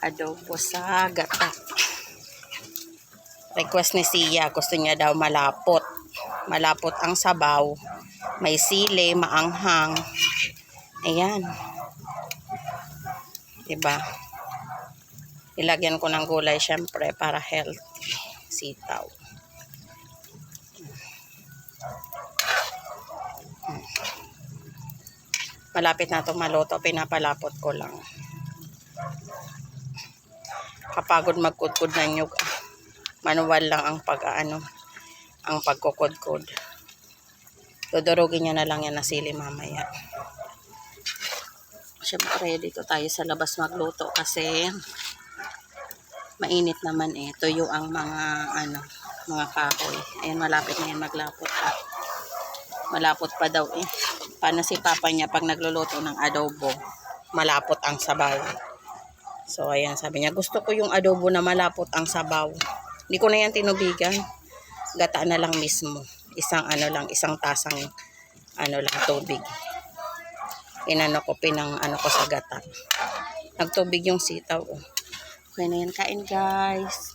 Adobo sa gata. Request ni Sia, gusto niya daw malapot. Malapot ang sabaw. May sili, maanghang. Ayan. Diba? Ilagyan ko ng gulay syempre para healthy. Sitaw. Malapit na ito maluto. Pinapalapot ko lang. Kapagod magkudkod ng nyug. Manual lang ang ang pagkukudkod. Dudurugin niya na lang yan na sili mamaya. Siyempre, dito tayo sa labas magluto kasi mainit naman eh. Tuyo ang mga kahoy. Ayan, malapit na yan maglapot. Malapot pa daw eh. Paano si papa niya pag nagluluto ng adobo, malapot ang sabaw. So, ayan, sabi niya, gusto ko yung adobo na malapot ang sabaw. Hindi ko na yan tinubigan. Gata na lang mismo. Isang tasang tubig. Pinang ko sa gata. Nagtubig yung sitaw. Oh. Okay na yan, kain guys.